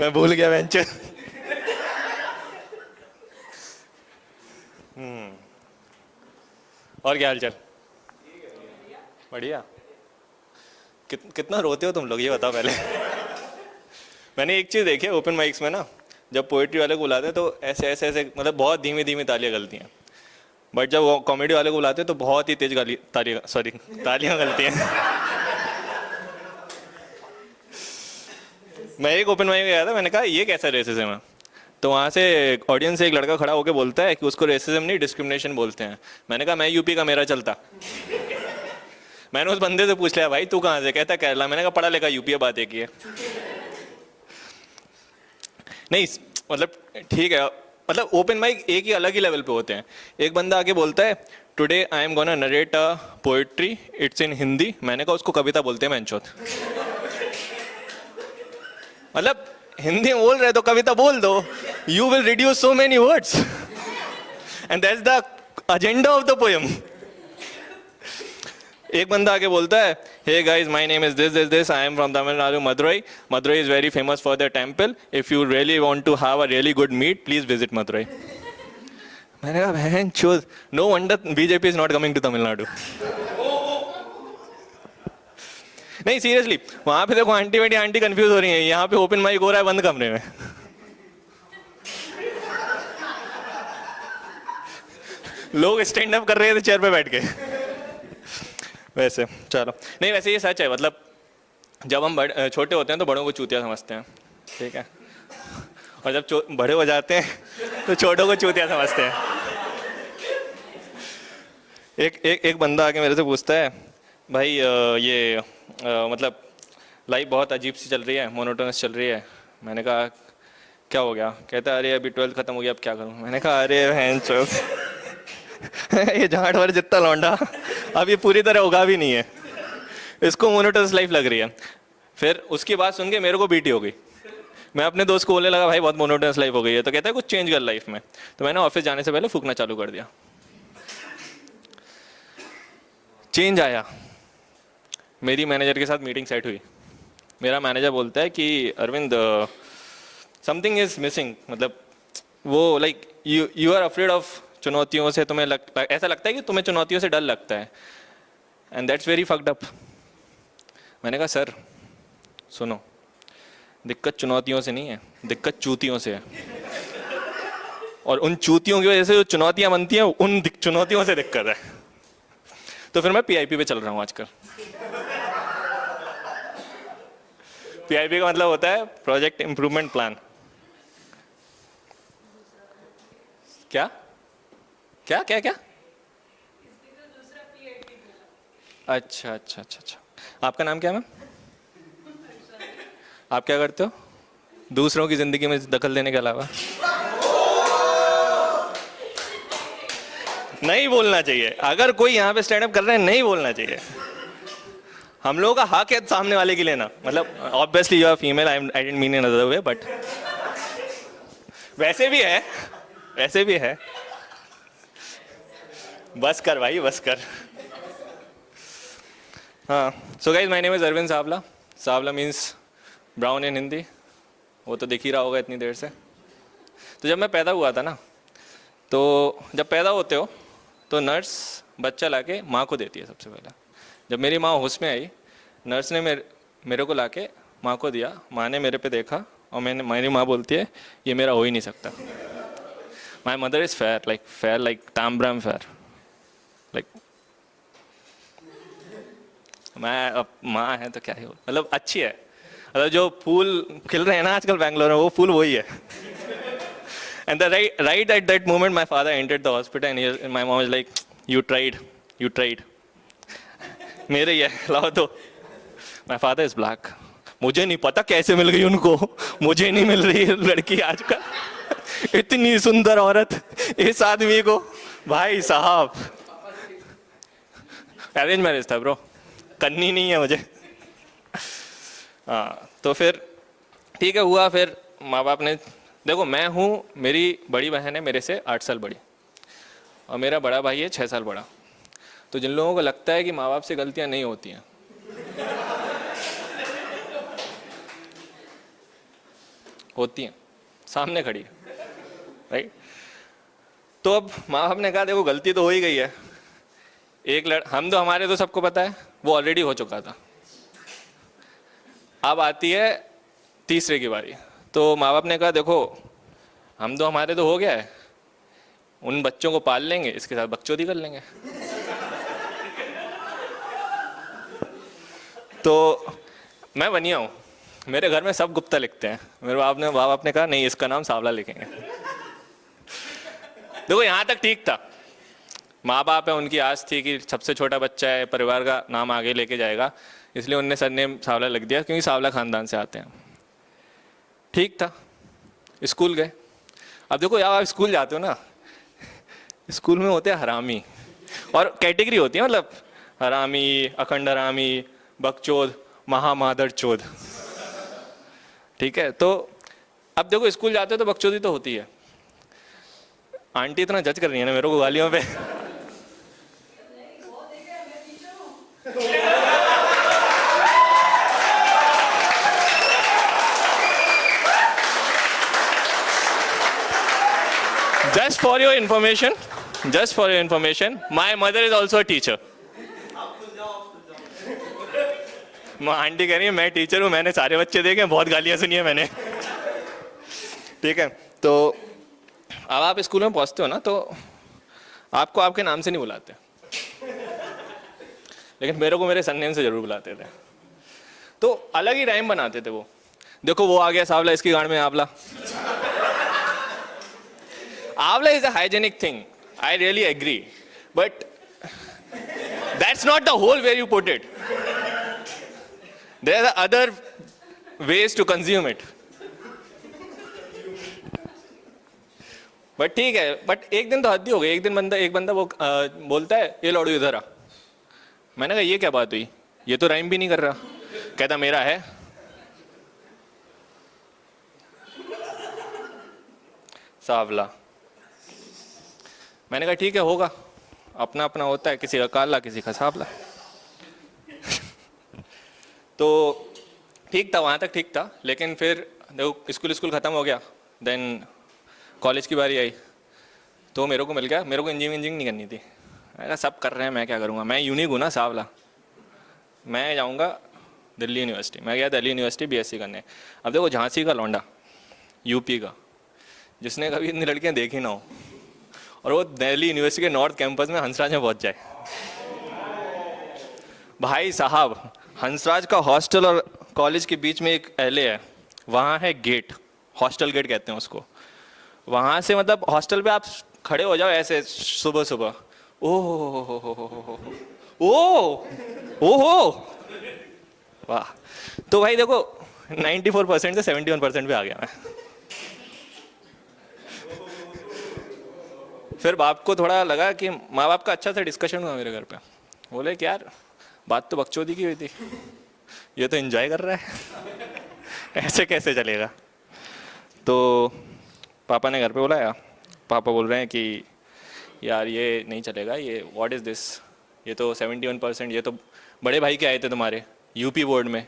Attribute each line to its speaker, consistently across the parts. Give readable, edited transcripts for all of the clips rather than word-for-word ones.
Speaker 1: मैं भूल गया वेंचर। और क्या हालचाल? बढ़िया। कितना रोते हो तुम लोग, ये बताओ पहले। मैंने एक चीज़ देखी है ओपन माइक्स में ना, जब पोएट्री वाले को बुलाते हैं तो ऐसे ऐसे ऐसे मतलब बहुत धीमी धीमी तालियां गलती हैं, बट जब वो कॉमेडी वाले को बुलाते हैं तो बहुत ही तेज गाली तालियां सॉरी तालियां गलती हैं। मैं एक ओपन माइक में गया था, मैंने कहा ये कैसा रेसिज्म है, तो वहाँ से ऑडियंस से एक लड़का खड़ा होकर बोलता है कि उसको रेसिज्म नहीं डिस्क्रिमिनेशन बोलते हैं। मैंने कहा मैं यूपी का, मेरा चलता। मैंने उस बंदे से पूछ लिया भाई तू कहाँ से, कहता केरला। मैंने कहा पढ़ा लिखा यूपी है, बात एक ही है। नहीं मतलब ठीक है, मतलब ओपन माइक एक ही अलग ही लेवल पे होते हैं। एक बंदा आके बोलता है today I am gonna narrate a poetry, it's in Hindi. मैंने कहा उसको कविता बोलते हैं मैंचोत। मतलब हिंदी में बोल रहे तो कविता बोल दो, you will reduce so many words and that's the agenda of the poem. एक बंदा आके बोलता है hey guys my name is this this this, I am from Tamil Nadu Madurai, Madurai is very famous for the temple, if you really want to have a really good meet please visit Madurai. मैंने कहा बहन चोद, no wonder BJP is not coming to Tamil Nadu. नहीं seriously, वहां पे देखो aunty बेटी aunty confuse हो रही है, यहाँ पे ओपन माइक हो रहा है बंद कमरे में। लोग स्टैंड अप कर रहे थे चेयर पे बैठ के। वैसे चलो नहीं, वैसे ये सच है, मतलब जब हम छोटे होते हैं तो बड़ों को चूतिया समझते हैं, ठीक है, और जब बड़े हो जाते हैं तो छोटों को चूतिया समझते हैं। एक बंदा आके मेरे से पूछता है भाई मतलब लाइफ बहुत अजीब सी चल रही है, मोनोटोनस चल रही है। मैंने कहा क्या हो गया? कहता है अरे अभी 12th खत्म हो गया, अब क्या करूं? मैंने कहा अरे बहन चो ये झाट वाले जितना लौंडा अब ये पूरी तरह उगा भी नहीं है, इसको मोनोटोनस लाइफ लग रही है। फिर उसकी बात सुन के मेरे को बीटी हो गई। मैं अपने दोस्त को बोलने लगा भाई बहुत मोनोटोनस लाइफ हो गई है, तो कहता है कुछ चेंज कर लाइफ में। तो मैंने ऑफिस जाने से पहले फूकना चालू कर दिया। चेंज आया, मेरी मैनेजर के साथ मीटिंग सेट हुई। मेरा मैनेजर बोलता है कि अरविंद समथिंग इज मिसिंग, मतलब वो like you are afraid of चुनौतियों से, तुम्हें ऐसा लगता है कि तुम्हें चुनौतियों से डर लगता है, and that's very fucked up. मैंने कहा सर सुनो, दिक्कत चुनौतियों से नहीं है, दिक्कत चूतियों से है, और उन चूतियों की वजह से जो चुनौतियां बनती हैं उन चुनौतियों से दिक्कत है। तो फिर मैं पीआईपी पे चल रहा हूँ आजकल। पीआईपी का मतलब होता है प्रोजेक्ट इंप्रूवमेंट प्लान। क्या क्या क्या क्या? अच्छा अच्छा अच्छा अच्छा, आपका नाम क्या है मैम? आप क्या करते हो दूसरों की जिंदगी में दखल देने के अलावा? नहीं बोलना चाहिए, अगर कोई यहाँ पे स्टैंड अप कर रहे हैं नहीं बोलना चाहिए। हम लोगों का हक है सामने वाले की लेना, मतलब obviously you are female, I didn't mean in other way, but वैसे भी है, वैसे भी है। बस कर भाई बस कर। हाँ, so guys my name is Arvind Sawla. Sawla means brown in Hindi, वो तो दिख ही रहा होगा इतनी देर से। तो जब मैं पैदा हुआ था ना, तो जब पैदा होते हो तो नर्स बच्चा लाके माँ को देती है सबसे पहले। जब मेरी माँ होश में आई, नर्स ने मेरे को लाके माँ को दिया। माँ ने मेरे पे देखा और मेरी माँ बोलती है ये मेरा हो ही नहीं सकता। My mother is fair like Tambram fair, like मैं अब माँ है तो क्या ही, मतलब अच्छी है। मतलब जो फूल खिल रहे हैं ना आजकल बैंगलोर में, वो फूल वही है। And right at that moment, my father entered the hospital, and my mom was like, "You tried." मेरे ये लाओ तो। My father is black. मुझे नहीं पता कैसे मिल गई उनको, मुझे नहीं मिल रही लड़की आजकल, इतनी सुंदर औरत इस आदमी को। भाई साहब अरेंज मैरिज था ब्रो, करनी नहीं है मुझे। हाँ तो फिर ठीक है हुआ। फिर माँ बाप ने, देखो मैं हूँ, मेरी बड़ी बहन है मेरे से 8 साल बड़ी, और मेरा बड़ा भाई है 6 साल बड़ा। तो जिन लोगों को लगता है कि माँ बाप से गलतियाँ नहीं होती हैं, होती हैं, सामने खड़ी है, राइट। तो अब माँ बाप ने कहा देखो गलती तो हो ही गई है, हम तो हमारे तो सबको पता है, वो ऑलरेडी हो चुका था। अब आती है तीसरे की बारी। तो माँ बाप ने कहा देखो हम तो हमारे तो हो गया है, उन बच्चों को पाल लेंगे, इसके साथ बकचोदी कर लेंगे। तो मैं बनिया हूँ, मेरे घर में सब गुप्ता लिखते हैं। मेरे माँ बाप ने कहा नहीं इसका नाम सांवला लिखेंगे। देखो यहाँ तक ठीक था, माँ बाप है, उनकी आस थी कि सबसे छोटा बच्चा है, परिवार का नाम आगे लेके जाएगा, इसलिए उनने सरनेम सांवला लिख दिया, क्योंकि सांवला खानदान से आते हैं। ठीक था, स्कूल गए। अब देखो यार आप स्कूल जाते हो ना, स्कूल में होते हैं हरामी, और कैटेगरी होती है, मतलब हरामी, अखंड हरामी, बकचोद, महामादर चोद, ठीक है। तो अब देखो स्कूल जाते हो तो बकचोदी तो होती है। आंटी इतना जज कर रही है ना मेरे को गालियों पे। Just for your information, my mother is also a teacher. माँ आंटी कह रही है मैं टीचर हूँ, मैंने सारे बच्चे देखे, बहुत गालियाँ सुनी है मैंने। ठीक है, तो अब आप स्कूल में पहुँचते हो ना, तो आपको आपके नाम से नहीं बुलाते, लेकिन मेरे को मेरे सरनेम से जरूर बुलाते थे। तो अलग ही राइम बनाते थे वो, देखो वो आ गया सांवला, इसकी गांड में आंवला। Avla is a hygienic thing. I really agree. But that's not the whole way you put it. There are other ways to consume it. But ठीक है, बट एक दिन तो हद ही हो गई। एक बंदा वो बोलता है ये लौड़ू इधर आ। मैंने कहा ये क्या बात हुई, ये तो राइम भी नहीं कर रहा। कहता मेरा है। सांवला। मैंने कहा ठीक है होगा, अपना अपना होता है, किसी का काला किसी का सांवला। तो ठीक था, वहाँ तक ठीक था। लेकिन फिर देखो स्कूल ख़त्म हो गया, देन कॉलेज की बारी आई, तो मेरे को मिल गया, मेरे को इंजीनियरिंग नहीं करनी थी। मैंने कहा सब कर रहे हैं, मैं क्या करूँगा, मैं यूनिक हूँ ना सांवला, मैं जाऊँगा दिल्ली यूनिवर्सिटी। मैं गया दिल्ली यूनिवर्सिटी बीएससी करने। अब देखो झांसी का लौंडा, यूपी का, जिसने कभी इतनी लड़कियाँ देखी ना हो, और वो दिल्ली यूनिवर्सिटी के नॉर्थ कैंपस में हंसराज में पहुंच जाए। भाई साहब, हंसराज का हॉस्टल और कॉलेज के बीच में एक एले है, वहाँ है गेट, हॉस्टल गेट कहते हैं उसको। वहाँ से मतलब हॉस्टल पे आप खड़े हो जाओ ऐसे सुबह सुबह, ओह वाह। तो भाई देखो 94% से 71% पे आ गया मैं। फिर बाप को थोड़ा लगा कि माँ बाप का अच्छा सा डिस्कशन हुआ मेरे घर पे। बोले कि यार बात तो बकचोदी की हुई थी, ये तो एंजॉय कर रहा है, ऐसे कैसे चलेगा। तो पापा ने घर पे बुलाया। पापा बोल रहे हैं कि यार ये नहीं चलेगा, ये व्हाट इज़ दिस, ये तो 71%, ये तो बड़े भाई के आए थे तुम्हारे यूपी बोर्ड में।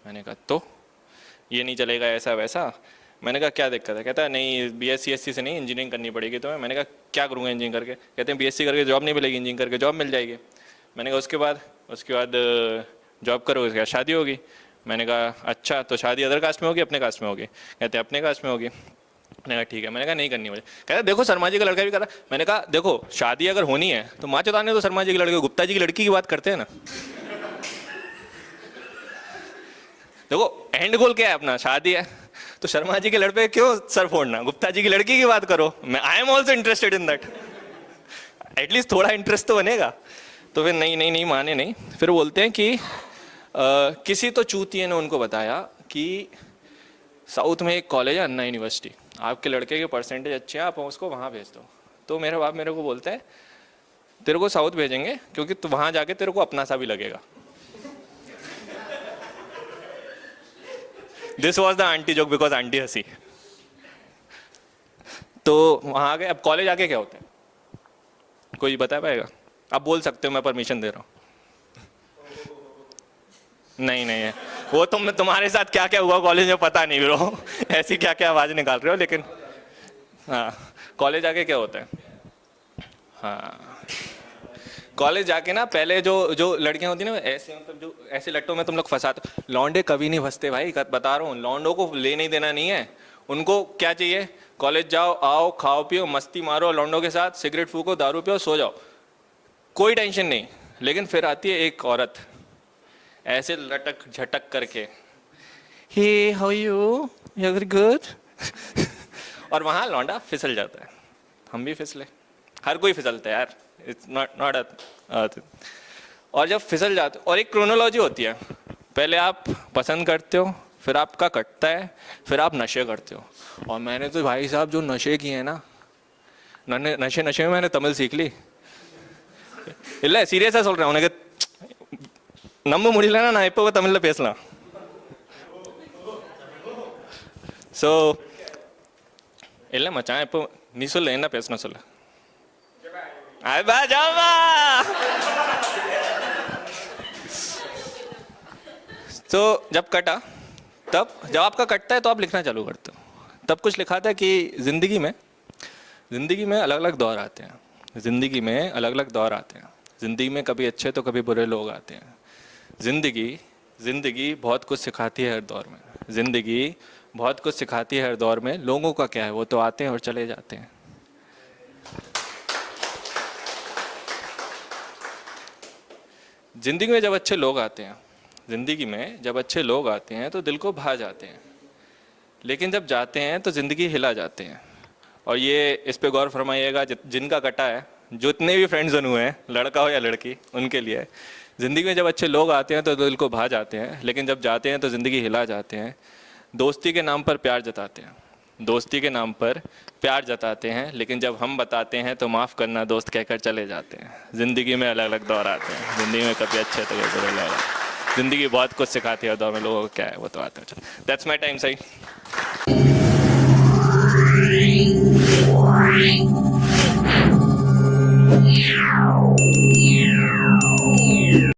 Speaker 1: मैंने कहा तो ये नहीं चलेगा ऐसा वैसा। मैंने कहा क्या दिक्कत है। कहता है नहीं बीएससी से नहीं इंजीनियरिंग करनी पड़ेगी तुम्हें। मैंने कहा क्या करूँगा इंजीनियरिंग करके। कहते हैं बीएससी करके जॉब नहीं मिलेगी, इंजीनियरिंग करके जॉब मिल जाएगी। मैंने कहा उसके बाद जॉब करोगे, उसके बाद शादी होगी। मैंने कहा अच्छा, तो शादी अदर कास्ट में होगी अपने कास्ट में होगी। कहते हैं अपने कास्ट में होगी। मैंने कहा ठीक है। मैंने कहा नहीं करनी मुझे। कहते देखो शर्मा जी का लड़का भी कर रहा। मैंने कहा देखो शादी अगर होनी है तो माँ चौथाने तो शर्मा जी के लड़के, गुप्ता जी की लड़की की बात करते हैं ना। देखो एंड गोल क्या है अपना, शादी है, तो शर्मा जी के लड़के क्यों सर फोड़ना, गुप्ता जी की लड़की की बात करो। मैं I am also interested in that, at least थोड़ा इंटरेस्ट तो बनेगा। तो फिर नहीं माने नहीं। फिर बोलते हैं कि किसी तो चूतिए ने उनको बताया कि साउथ में एक कॉलेज है अन्ना यूनिवर्सिटी, आपके लड़के के परसेंटेज अच्छे हैं, आप उसको वहाँ भेज दो। तो मेरे बाप मेरे को बोलता है तेरे को साउथ भेजेंगे क्योंकि तो वहाँ जाके तेरे को अपना सा भी लगेगा। This was the aunty joke because aunty हंसी। तो वहाँ आ गए। अब कॉलेज आके क्या होता है कोई बता पाएगा? आप बोल सकते हो, मैं परमिशन दे रहा हूँ। नहीं है, वो तुम्हारे साथ क्या क्या हुआ कॉलेज में पता नहीं ब्रो, ऐसी क्या क्या आवाज़ निकाल रहे हो, लेकिन हाँ कॉलेज आके क्या होता है। हाँ कॉलेज जाके ना पहले जो जो लड़कियां होती हैं ना ऐसे, मतलब जो ऐसे लट्टों में तुम लोग फंसाते, लौंडे कभी नहीं फंसते भाई, बता रहा हूँ, लौंडों को लेने ही देना नहीं है। उनको क्या चाहिए, कॉलेज जाओ, आओ, खाओ पियो, मस्ती मारो लौंडों के साथ, सिगरेट फूको, दारू पियो, सो जाओ, कोई टेंशन नहीं। लेकिन फिर आती है एक औरत ऐसे लटक झटक करके, hey how you, you very good, और वहाँ लौंडा फिसल जाता है। हम भी फिसले, हर कोई फिसलता है यार, इट्स नॉट और जब फिसल जाते, और एक क्रोनोलॉजी होती है, पहले आप पसंद करते हो, फिर आपका कटता है, फिर आप नशे करते हो। और मैंने तो भाई साहब जो नशे किए हैं ना, नशे नशे में मैंने तमिल सीख ली। ಇಲ್ಲ ಸೀರಿಯಸ್ಸಾಗಿ சொல்றேன், உனக்கு நம்ப முடியலன்னா நான் இப்போ தமிழில் பேசலாம். ஸோ இல்லை மச்சான், இப்போ நீ சொல்லு என்ன பேசணும் சொல்லு. அபா ஜாமா. तो जब कटा, तब जब आपका कटता है तो आप लिखना चालू करते हो. तब कुछ लिखा था कि ज़िंदगी में अलग अलग दौर आते हैं, ज़िंदगी में अलग अलग दौर आते हैं, ज़िंदगी में कभी अच्छे तो कभी बुरे लोग आते हैं. ज़िंदगी बहुत कुछ सिखाती है हर दौर में, ज़िंदगी बहुत कुछ सिखाती है हर दौर में. लोगों का क्या है, वो तो आते हैं और चले जाते हैं. ज़िंदगी में जब अच्छे लोग आते हैं, ज़िंदगी में जब अच्छे लोग आते हैं तो दिल को भा जाते हैं, लेकिन जब जाते हैं तो ज़िंदगी हिला जाते हैं. और ये इस पे गौर फरमाइएगा, जिनका कटा है, जितने भी फ्रेंड्स बने हुए हैं, लड़का हो या लड़की, उनके लिए ज़िंदगी में जब अच्छे लोग आते हैं तो दिल को भा जाते हैं, लेकिन जब जाते हैं तो ज़िंदगी हिला जाते हैं. दोस्ती के नाम पर प्यार जताते हैं, दोस्ती के नाम पर प्यार जताते हैं, लेकिन जब हम बताते हैं तो माफ़ करना दोस्त कहकर चले जाते हैं. ज़िंदगी में अलग अलग दौर आते हैं, ज़िंदगी में कभी अच्छे तो कभी बुरे लोग. ज़िंदगी बहुत कुछ सिखाती है, दौर में लोगों को क्या है वो तो आता है. That's my time. सही.